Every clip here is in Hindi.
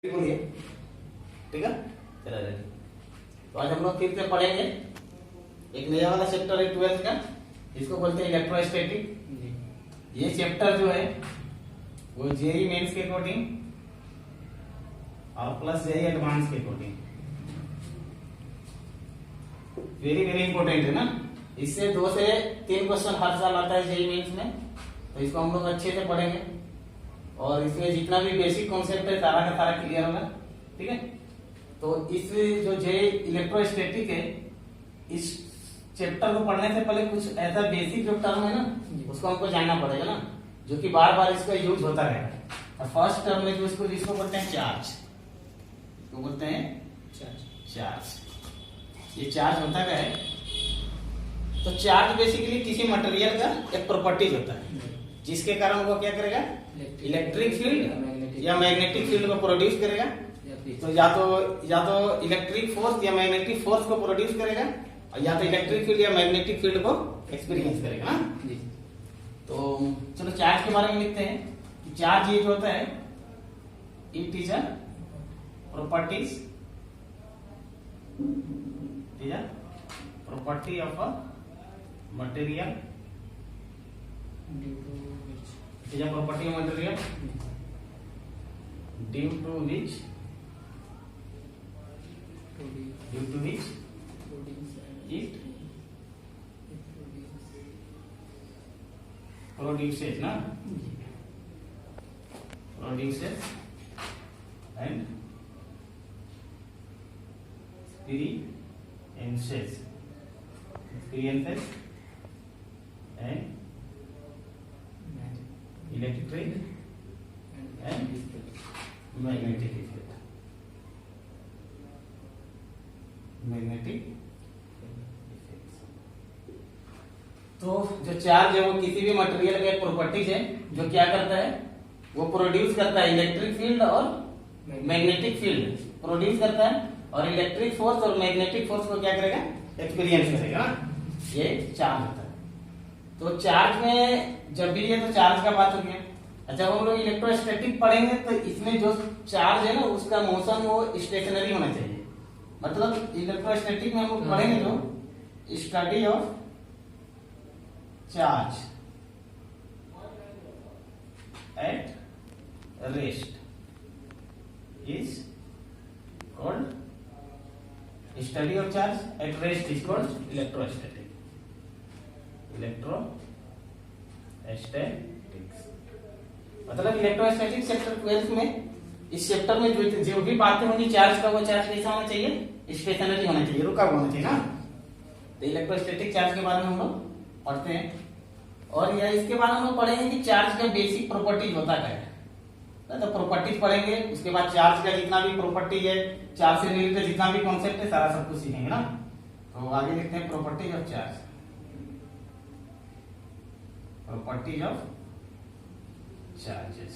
बोलिए। ठीक है, चला रेडी। तो आज हम लोग फिर से पढ़ेंगे एक नया वाला चैप्टर है 12th का, इसको बोलते हैं इलेक्ट्रोस्टैटिक। ये चैप्टर जो है वो जेईई मेंस के अकॉर्डिंग और प्लस जेईई एडवांस के अकॉर्डिंग वेरी वेरी इंपॉर्टेंट है ना। इससे 2 से 3 क्वेश्चन हर साल आता है जेईई मेंस में, तो इसको हम लोग अच्छे से पढ़ेंगे और इसमें जितना भी बेसिक कॉन्सेप्ट है सारा का सारा क्लियर होगा। ठीक है, तो इस जो जेईई इलेक्ट्रोस्टैटिक है, इस चैप्टर को पढ़ने से पहले कुछ ऐसा बेसिक जो टर्म है ना उसको हमको जानना पड़ेगा ना, जो कि बार बार इसका यूज होता रहेगा। फर्स्ट टर्म में जो इसको बोलते हैं चार्ज, इसको बोलते हैं चार्ज। ये चार्ज होता क्या है? तो चार्ज बेसिकली किसी मटेरियल का एक प्रॉपर्टीज होता है जिसके कारण वो क्या करेगा, इलेक्ट्रिक फील्ड या मैग्नेटिक फील्ड को प्रोड्यूस करेगा। तो या तो इलेक्ट्रिक फोर्स या मैग्नेटिक फोर्स को प्रोड्यूस करेगा, और या तो इलेक्ट्रिक फील्ड या मैग्नेटिक फील्ड को एक्सपीरियंस करेगा ना। तो चलो चार्ज के बारे में लिखते हैं कि चार्ज ये जो होता है, it is a properties, property of a material, is a property of material due to which it produces and experiences and electric and magnetic effect, तो जो चार्ज है वो किसी भी मटेरियल का एक प्रॉपर्टीज है जो क्या करता है, वो प्रोड्यूस करता है इलेक्ट्रिक फील्ड और मैग्नेटिक फील्ड प्रोड्यूस करता है, और इलेक्ट्रिक फोर्स और मैग्नेटिक फोर्स को क्या करेगा, एक्सपीरियंस करेगा ना। ये चार्ज होता है। तो चार्ज में जब भी ये तो चार्ज का बात हो गया। अच्छा, हम लोग इलेक्ट्रोस्टैटिक पढ़ेंगे तो इसमें जो चार्ज है ना उसका मोशन वो स्टेशनरी होना चाहिए। मतलब इलेक्ट्रोस्टैटिक में हम लोग पढ़ेंगे जो study of charge at rest is called, study of charge at rest is called electrostatic. मतलब इलेक्ट्रोस्टैटिक चैप्टर 12 में, इस चैप्टर में जो भी बातें होंगी चार्ज का, वो चार्ज कैसा होना चाहिए, स्टेशनरी होना चाहिए, रुका हुआ होना चाहिए ना। तो इलेक्ट्रोस्टैटिक चार्ज के बारे में हम लोग पढ़ते हैं, और या इसके बाद हम लोग पढ़ेंगे कि चार्ज का बेसिक प्रॉपर्टीज होता क्या है। तो प्रॉपर्टीज पढ़ेंगे, उसके बाद चार्ज का जितना भी प्रॉपर्टीज है, चार्ज से रिलेटेड जितना भी कॉन्सेप्ट है सारा सब कुछ सीखेंगे ना। तो आगे लिखते हैं properties of charge, properties of charges.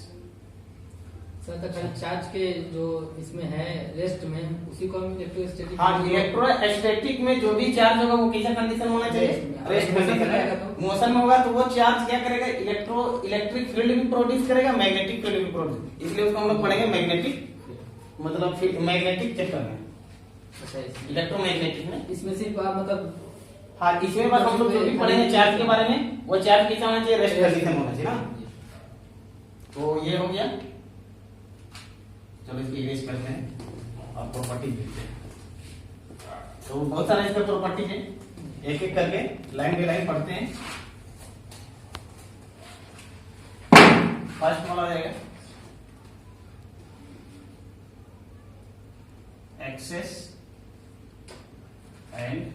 Sir तो चार्ज के जो इसमें है रेस्ट में, उसी को हम इलेक्ट्रोस्टैटिक। हाँ, इलेक्ट्रोस्टैटिक में जो भी चार्ज होगा वो कैसा कंडीशन होना चाहिए, रेस्ट कंडीशन। मोशन में होगा तो वो चार्ज क्या करेगा, इलेक्ट्रिक फील्ड भी प्रोड्यूस करेगा, मैग्नेटिक फील्ड भी प्रोड्यूस, इसलिए उसको हम लोग पढ़ेंगे मैग्नेटिक, मतलब मैग्नेटिक चैप्टर में। अच्छा, इलेक्ट्रोमैग्नेटिक में इसमें सिर्फ मतलब, हाँ इसमें बस हम लोग जो भी पढ़ेंगे चार्ज के बारे में, वो चार्ज कैसा होना चाहिए, रेस्ट कंडीशन होना चाहिए ना। तो ये हो गया। चलो इसकी इरेज करते हैं और प्रॉपर्टी देखते हैं। तो बहुत सारा इसका प्रॉपर्टी है, एक एक करके लाइन बाय लाइन पढ़ते हैं। फर्स्ट वाला रहेगा excess and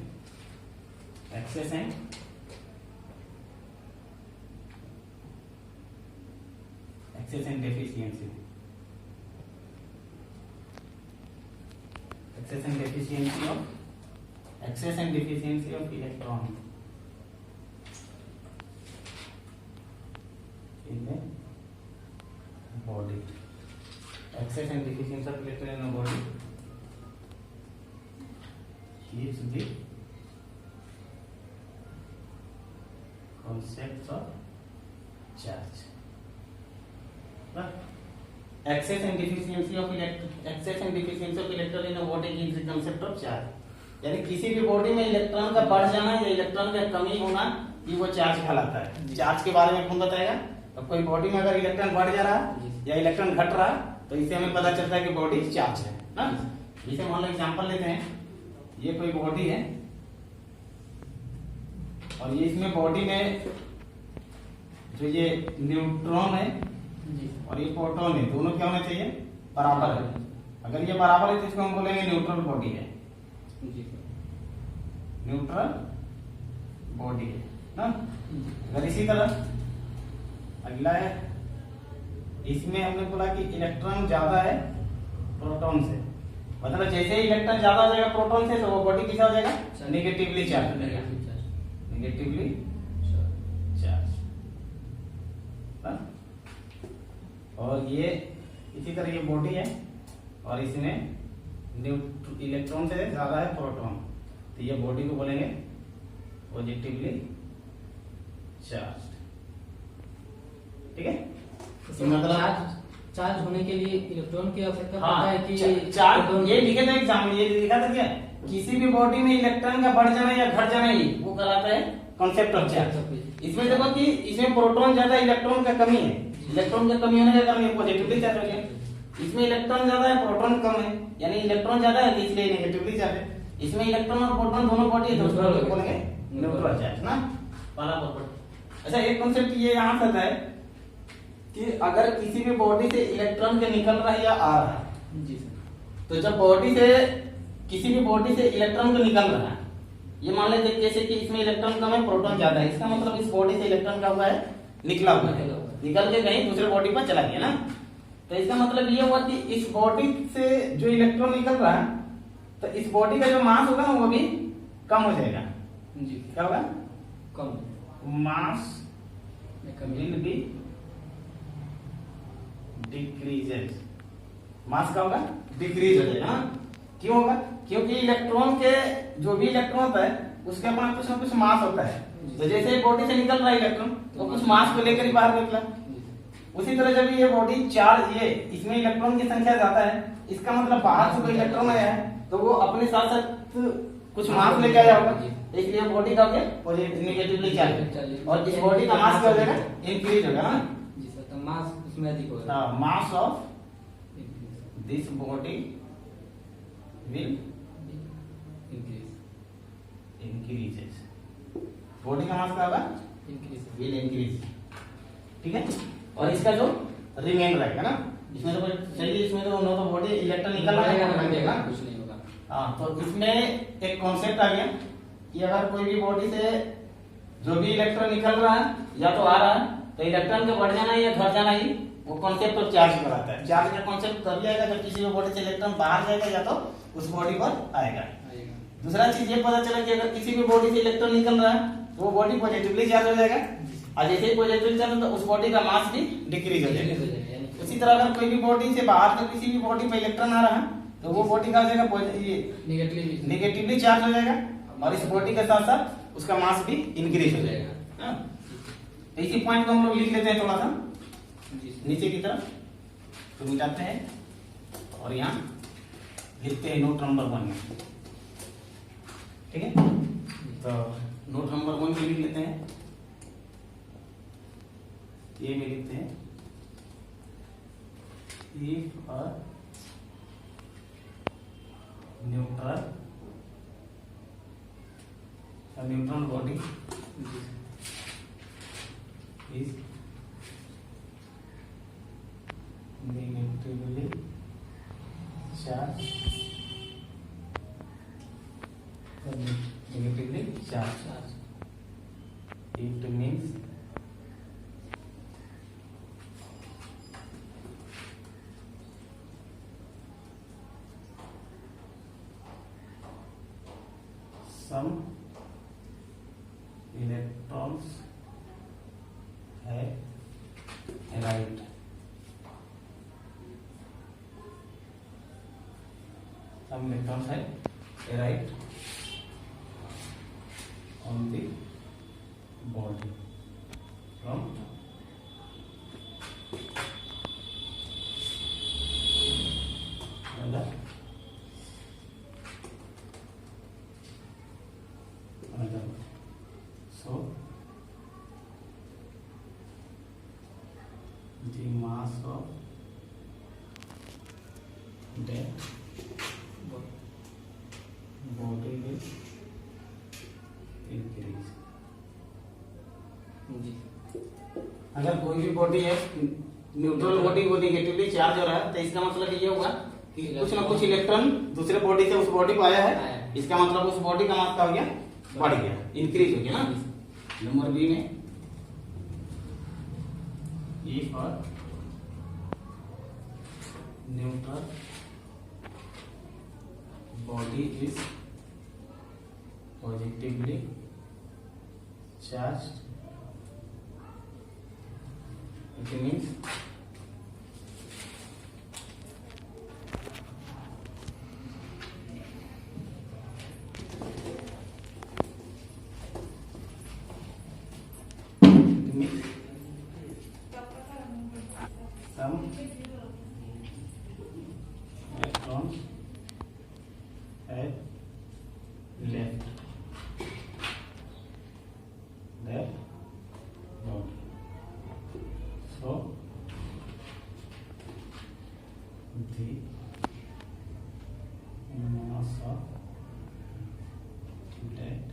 deficiency, access and deficiency of electron in the body, access and deficiency of electron in the body is the concept of charge। Excess and deficiency of electron in what is the concept of charge. यानी किसी भी बॉडी में इलेक्ट्रॉन का बढ़ जाना या इलेक्ट्रॉन का कमी होना, ये वो चार्ज कहलाता है। चार्ज के बारे में कौन बताएगा? अब कोई बॉडी में अगर इलेक्ट्रॉन बढ़ जा रहा है या इलेक्ट्रॉन घट रहा है तो इससे हमें पता चलता है कि बॉडी चार्ज है ना। जैसे मान लो एग्जांपल लेते हैं, ये कोई बॉडी है और ये इसमें बॉडी में जो ये न्यूट्रॉन है और ये प्रोटॉन है, दोनों क्या होना चाहिए? बराबर है। अगर ये बराबर है तो इसको हम बोलेंगे न्यूट्रल बॉडी है, न्यूट्रल बॉडी है ना। अगर इसी तरह अगला है, इसमें हमने बोला कि इलेक्ट्रॉन ज्यादा है प्रोटॉन से, मतलब जैसे ही इलेक्ट्रॉन ज्यादा हो जाएगा प्रोटॉन से तो वो बॉडी किसा हो जाएगा? नेगेटिवली चार्ज हो जाएगा, नेगेटिवली चार्ज। और ये इसी तरह ये बॉडी है और इसमें इलेक्ट्रॉन से ज्यादा है प्रोटॉन, तो ये बॉडी को बोलेंगे पॉजिटिवली चार्ज। ठीक है, मतलब चार्ज होने के लिए इलेक्ट्रॉन की आवश्यकता पड़ता हाँ, है कि चार्ज ये लिखे थे एग्जाम में, ये लिखा था क्या? किसी भी बॉडी में इलेक्ट्रॉन का बढ़ जाना या घट जाना ही वो कहलाता है कॉन्सेप्ट ऑफ चार्ज। इसमें देखो कि इसमें प्रोटॉन ज्यादा, इलेक्ट्रॉन का कमी है, इलेक्ट्रॉन का कमी होने के कारण ये पॉजिटिवली चार्ज हो गया। इसमें इलेक्ट्रॉन ज्यादा है प्रोटॉन कम है, यानी इलेक्ट्रॉन ज्यादा है तो इसलिए नेगेटिवली चार्ज है। इसमें इलेक्ट्रॉन और प्रोटॉन दोनों बॉडी है तो उसको बोलेंगे न्यूट्रल चार्ज ना, पहला प्रॉपर्टी। अच्छा, एक कॉन्सेप्ट ये यहाँ से आता है कि अगर किसी भी बॉडी से इलेक्ट्रॉन के निकल रहा है या आ रहा है जी सर, तो जब बॉडी से किसी भी बॉडी से इलेक्ट्रॉन को निकल रहा है, ये मान लेते जैसे कि इसमें इलेक्ट्रॉन कम है प्रोटॉन ज्यादा है, इसका मतलब इस बॉडी से इलेक्ट्रॉन क्या हुआ है? निकला हुआ है, निकल के कहीं दूसरे बॉडी पर चला गया ना। तो इसका मतलब ये हुआ कि इस बॉडी से जो इलेक्ट्रॉन निकल रहा है तो इस बॉडी का जो मास होगा ना वो भी कम हो जाएगा। जी क्या होगा? कम मास विल बी डिक्रीजेस, मास का होगा डिक्रीज हो जाएगा। क्यों होगा? क्योंकि इलेक्ट्रॉन के जो भी इलेक्ट्रॉन होता है उसके अपना कुछ ना कुछ मास होता है, तो जैसे बॉडी से निकल रहा है इलेक्ट्रॉन तो कुछ मास को लेकर ही बाहर निकला। उसी तरह जब ये बॉडी चार्ज, ये इसमें इलेक्ट्रॉन की संख्या ज्यादा है, इसका मतलब बाहर से कोई इलेक्ट्रॉन आया है तो वो अपने साथ साथ कुछ मास लेके आया होगा, इसलिए बॉडी का क्या पॉजिटिव नेगेटिवली चार्ज, और इस बॉडी का मास क्या हो जाएगा? इंक्रीज होगा ना जी सर, तो मास उसमें अधिक होगा। Mass of this body will increases, body का मास क्या होगा? Will increase. ठीक है, और इसका जो रिमेन रहेगा ना, इसमें तो चलिए इसमें तो नो तो बॉडी इलेक्ट्रॉन निकल रहा है कुछ नहीं होगा। हाँ, तो इसमें एक कॉन्सेप्ट आ गया कि अगर कोई भी बॉडी से जो भी इलेक्ट्रॉन निकल रहा है या तो आ रहा है तो इलेक्ट्रॉन का बढ़ जाना या घट जाना ही वो कॉन्सेप्ट ऑफ चार्ज कहलाता है। चार्ज का कॉन्सेप्ट तभी आएगा जब किसी भी बॉडी से इलेक्ट्रॉन बाहर जाएगा या तो उस बॉडी पर आएगा। दूसरा चीज ये पता चला कि अगर किसी भी बॉडी से इलेक्ट्रॉन निकल रहा है तो वो बॉडी पॉजिटिवली चार्ज हो जाएगा, और जैसे ही पॉजिटिव चार्ज तो उस बॉडी का मास भी डिक्रीज हो जाएगा। उसी तरह अगर कोई भी बॉडी से बाहर से किसी भी बॉडी पर इलेक्ट्रॉन आ रहा है तो वो बॉडी का हो जाएगा नेगेटिवली चार्ज हो जाएगा, और इस बॉडी के साथ साथ उसका मास भी इंक्रीज हो जाएगा। तो इसी पॉइंट को हम लोग लिख लेते हैं थोड़ा सा नीचे की तरफ, तो मिटाते हैं और यहाँ लिखते हैं नोट नंबर 1 में। ठीक है, तो नोट नंबर 1 में लिख लेते हैं, ये में लिखते हैं if a neutral body is negatively charged, it means some electrons have right on the body from another body. So the mass of that body will increase. जी अगर कोई भी बॉडी है न्यूट्रल बॉडी वो निगेटिवली चार्ज हो रहा है तो इसका मतलब ये होगा कि कुछ ना कुछ इलेक्ट्रॉन दूसरे बॉडी से उस बॉडी को आया है, इसका मतलब उस बॉडी का मास क्या हो गया, बढ़ गया, इंक्रीज हो गया ना। नंबर बी में इफ और neutral body is positively charge it means some electrons have left their body. So the mass of that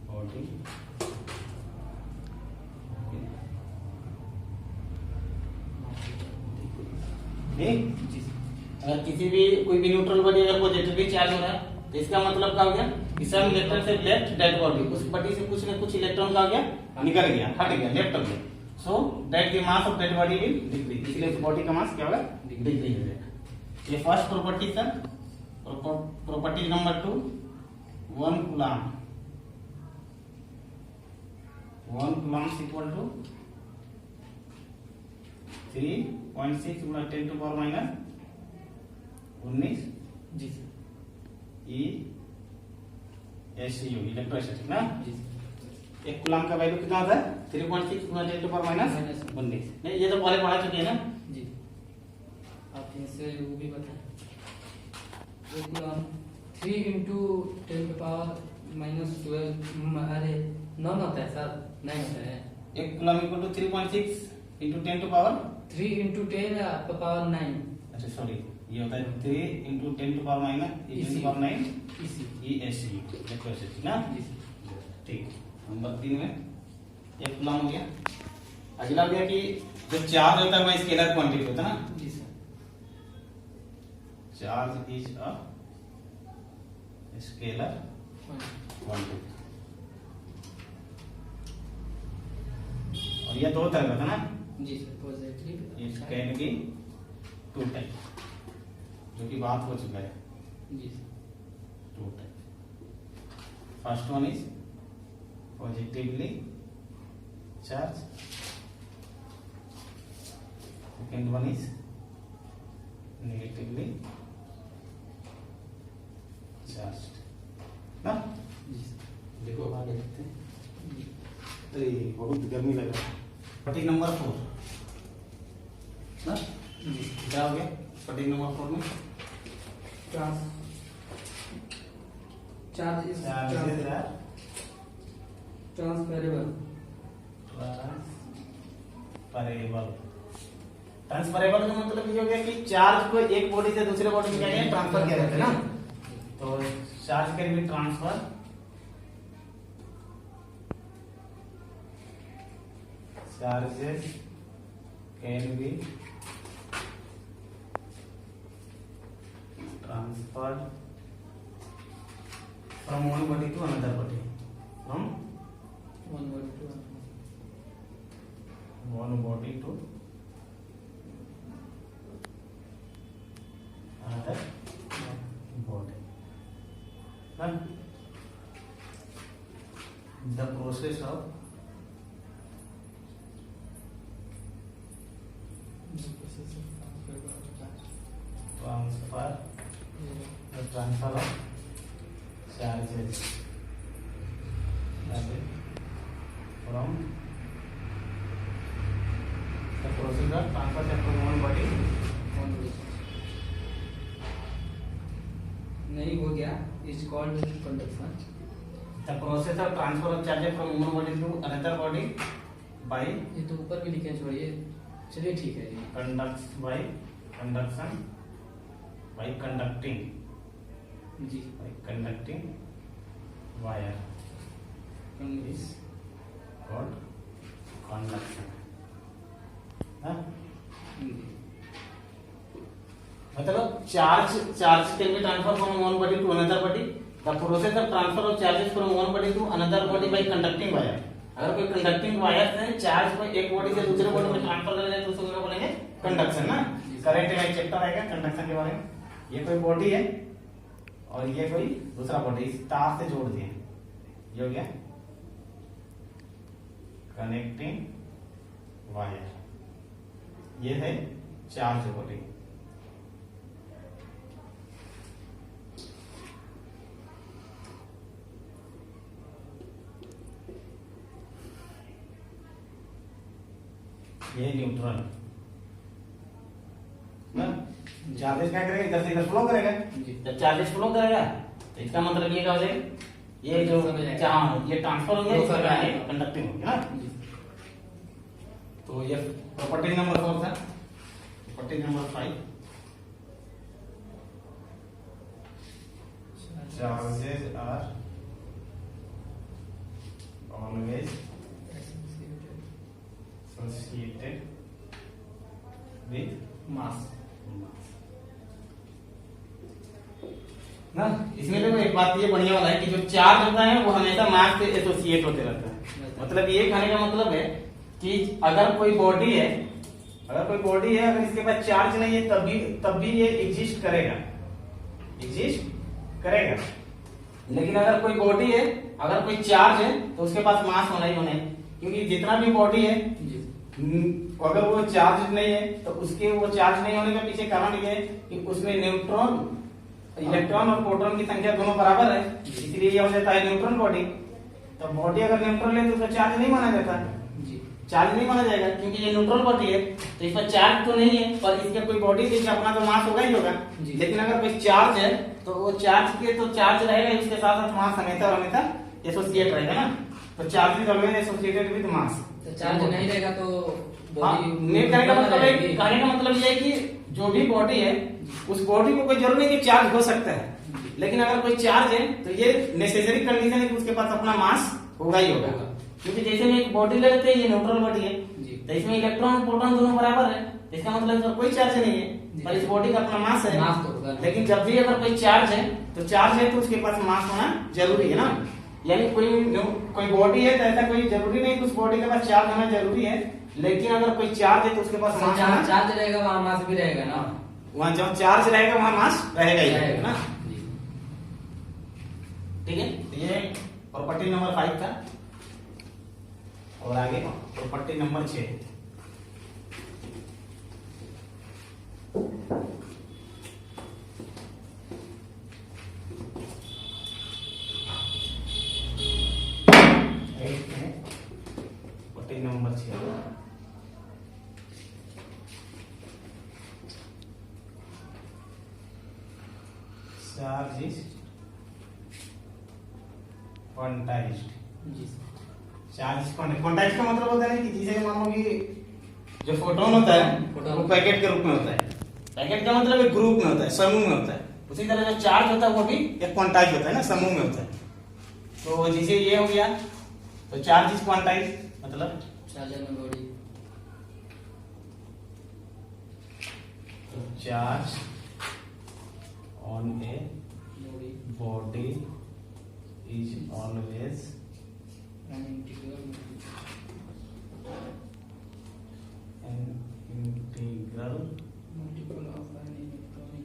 body अगर किसी भी कोई भी न्यूट्रल बॉडी अगर पॉजिटिवली चार्ज हो रहा है तो इसका मतलब क्या हो गया कि सम इलेक्ट्रॉन से लेफ्ट दैट बॉडी, उस बॉडी से कुछ ना कुछ इलेक्ट्रॉन का हो गया, निकल गया, हट गया, लेफ्ट हो गया। So that the mass of that body will decrease, इसलिए उस बॉडी का मास क्या होगा, डिक्रीज हो जाएगा। ये first property sir. Property number 2, 1 coulomb equal to 3.6 गुना 10 टू पावर माइनस 19 जी सर ई एसयू इलेक्ट्रोस्टैटिक ना। जी एक कूलम का वैल्यू कितना होता है, 3.6 गुना 10 टू पावर माइनस 19। नहीं ये तो पहले पढ़ा चुके हैं ना जी। आप इनसे वो भी बताएं। एक कूलम 3 इंटू 10 पावर माइनस 12 अरे 9 होता है सर, नहीं होता है। एक coulomb equal to 3.6 into 10 to power 3 into 10 power 9। अच्छा सॉरी, ये होता है 3 into 10 to power minus 10 to power 9 e su electrostatic ना। ठीक, नंबर 3 में एक कूलम हो गया। अगला हो गया कि जो चार्ज होता है वह स्केलर क्वांटिटी होता है ना। जी sir. Charge is a scalar quantity, और ये दो तरह का था ना। जी sir, positive it can be 2 type, जो कि बात हो चुका है। जी sir. 2 type, first one is positively charge, second one is negatively charge ना। जी सर। देखो आगे देखते हैं। अरे बहुत गर्मी लग रहा है। पट्टी नंबर 4 ना जी, क्या हो गया पट्टी नंबर 4 में चार्ज इज ट्रांसफरेबल। ट्रांसफरेबल का मतलब ये हो गया कि चार्ज को एक बॉडी से दूसरे बॉडी में क्या ट्रांसफर किया जाता है ना। तो charge can be transfer charges can be transferred from one body to another body, from one body to one body to another body. Now, the process of transfer of charges from the process of transfer from one body नहीं हो गया, is called conduction. The process of transfer of charges from one body to another body by ये तो ऊपर भी लिखे छोड़िए, चलिए ठीक है जी। कंडक्शन बाय कंडक्टिंग जी वायर इज कॉल्ड कंडक्शन। मतलब charge can be transfer from one body to another body. The process of transfer of charges from one body to another body by conducting wire. अगर कोई कंडक्टिंग वायर से चार्ज को एक बॉडी से दूसरे बॉडी में ट्रांसफर कर रहे हैं तो उसको बोलेंगे कंडक्शन ना। करंट में चैप्टर आएगा कंडक्शन के बारे में। ये कोई बॉडी है और ये कोई दूसरा बॉडी, इस तार से जोड़ दिए, ये हो गया कनेक्टिंग वायर। ये है चार्ज बॉडी। ये न्यूट्रल ना। चार्जेस क्या करेगा, इधर से इधर फ्लो करेगा। जब चार्जेस फ्लो करेगा तो इसका मतलब ये क्या हो जाएगा, ये जो ये ट्रांसफर होंगे कंडक्टिंग होंगे ना। तो ये प्रॉपर्टी नंबर 4 था। Property number 5, charges are always associated with mass ना। इसमें देखो एक बात ये बढ़िया वाला है कि जो चार्ज होता है वो हमेशा मास से एसोसिएट होते रहता है। मतलब ये कहने का मतलब है कि अगर कोई बॉडी है अगर इसके पास चार्ज नहीं है तब भी ये एग्जिस्ट करेगा। लेकिन अगर कोई बॉडी है, अगर कोई चार्ज है तो उसके पास मास होना ही होना है। क्योंकि जितना भी बॉडी है अगर वो चार्ज नहीं है तो उसके वो चार्ज नहीं होने का पीछे कारण ये है कि उसमें न्यूट्रॉन, इलेक्ट्रॉन और प्रोटॉन की संख्या दोनों बराबर है, इसलिए ये हो जाता है न्यूट्रॉन बॉडी। तो बॉडी अगर न्यूट्रल है तो उसका चार्ज नहीं माना जाता, चार्ज नहीं माना जाएगा क्योंकि ये न्यूट्रल बॉडी है तो इसका चार्ज तो नहीं है, पर इसके कोई बॉडी से अपना तो मास होगा ही होगा। लेकिन अगर कोई चार्ज है तो वो चार्ज के तो चार्ज रहेगा, उसके साथ साथ मास हमेशा एसोसिएट रहेगा ना। तो charge is always associated with mass. तो चार्ज नहीं रहेगा तो कहने का मतलब ये है कि जो भी बॉडी है उस बॉडी को कोई जरूरी नहीं कि चार्ज हो सकता है, लेकिन अगर कोई चार्ज है तो ये नेसेसरी कंडीशन है कि उसके पास अपना मास होगा ही होगा। क्योंकि जैसे में एक बॉडी ले लेते हैं, ये न्यूट्रल बॉडी है तो इसमें इलेक्ट्रॉन और प्रोटॉन दोनों बराबर है, इसका मतलब इसका कोई चार्ज नहीं है, पर इस बॉडी का अपना मास है। लेकिन जब भी अगर कोई चार्ज है तो उसके पास मास होना जरूरी है ना। यानी कोई बॉडी है तो ऐसा कोई जरूरी नहीं कि उस बॉडी के पास चार्ज होना जरूरी है, लेकिन अगर कोई चार्ज है तो उसके पास मास, जहाँ चार्ज रहेगा वहाँ मास भी रहेगा ना। वहाँ जहाँ चार्ज रहेगा वहाँ मास रहेगा ही ना। ठीक है, ये प्रॉपर्टी नंबर 5 था। और आगे property number 6। Property number 6 charge is quantized. Charge quantized का मतलब होता है कि जैसे मान लो कि जो फोटोन होता है वो पैकेट के रूप में होता है। पैकेट का मतलब एक ग्रुप में होता है, समूह में होता है। उसी तरह जो चार्ज होता है वो भी एक क्वांटाइज होता है ना, समूह में होता है। तो जैसे ये हो गया तो चार्ज इज क्वांटाइज मतलब चार्जर में बॉडी, तो charge on a body is always an integral multiple of an electronic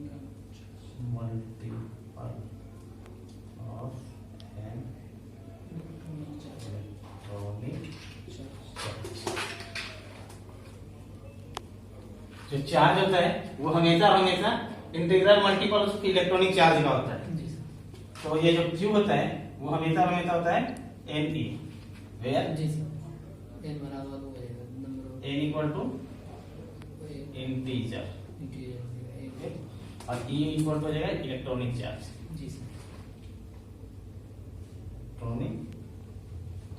जो चार्ज होता है वो हमेशा इंटीग्रल मल्टीपल इलेक्ट्रॉनिक चार्ज का होता है। तो ये जो Q होता है वो हमेशा होता है Ne, where जी सर n बराबर हो जाएगा number of n equal to integer और E इक्वल टू हो जाएगा इलेक्ट्रॉनिक चार्ज। जी sir. Electronic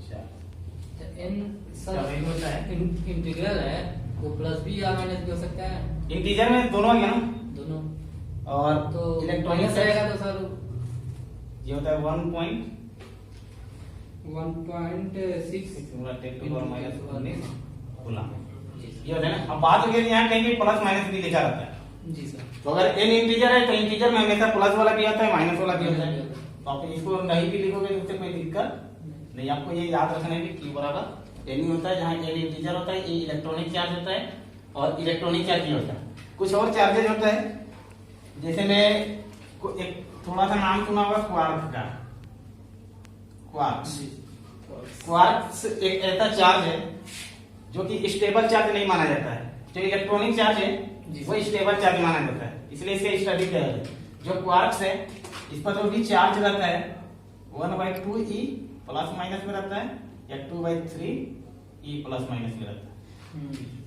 charge n sir क्या वही होता है? इंटीग्रल है वो प्लस भी या माइनस भी हो सकता है इंटीजर में दोनों आ गया ना, दोनों। और तो इलेक्ट्रॉनिक माइनस रहेगा तो सर ये होता है 1.6 कूलम। जी ये होता है ना। अब बात होगी यहाँ कहीं भी प्लस माइनस भी लिखा रहता है, जी सर। तो अगर n इंटीजर है तो इंटीजर में हमेशा प्लस वाला भी आता है माइनस वाला भी आता है। तो आप इसको नहीं भी लिखोगे तो उससे कोई दिक्कत नहीं। आपको ये याद रखना है कि Q बराबर n ही होता है, जहाँ n इंटीजर होता है, E इलेक्ट्रॉनिक चार्ज होता है और इलेक्ट्रॉनिक चार्ज ये होता है। कुछ और चार्जेज होता है, जैसे मैं एक थोड़ा सा नाम सुना होगा क्वार्क का। क्वार्क्स एक ऐसा चार्ज है जो कि स्टेबल चार्ज नहीं माना जाता है। जो इलेक्ट्रॉनिक चार्ज है वो स्टेबल चार्ज माना जाता है, इसलिए इसका स्टडी किया है। जो क्वार्क्स है इस पर जो भी चार्ज रहता है 1/2 E प्लस माइनस में रहता है या 2/3 E प्लस माइनस में रहता है।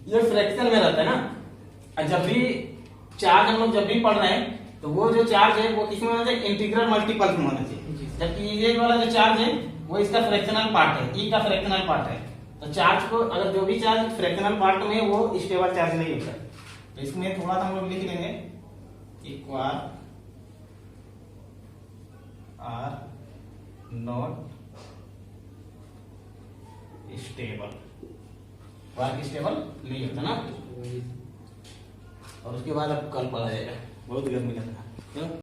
ये फ्रैक्शन में रहता है ना। और जब भी चार्ज हम लोग जब भी पढ़ रहे हैं तो वो जो चार्ज है वो किसमें होना चाहिए? इंटीग्रल मल्टीपल में होना चाहिए। जबकि ये वाला जो चार्ज है वो इसका फ्रैक्शनल पार्ट है, E का फ्रैक्शनल पार्ट है। तो चार्ज को अगर जो भी चार्ज फ्रैक्शनल पार्ट में है वो स्टेबल चार्ज नहीं होता। तो इसमें थोड़ा सा हम लोग लिख लेंगे equal are not stable. Quark stable नहीं होता ना। और उसके बाद अब कल पढ़ा जाएगा, बहुत गर्मी लग रहा है।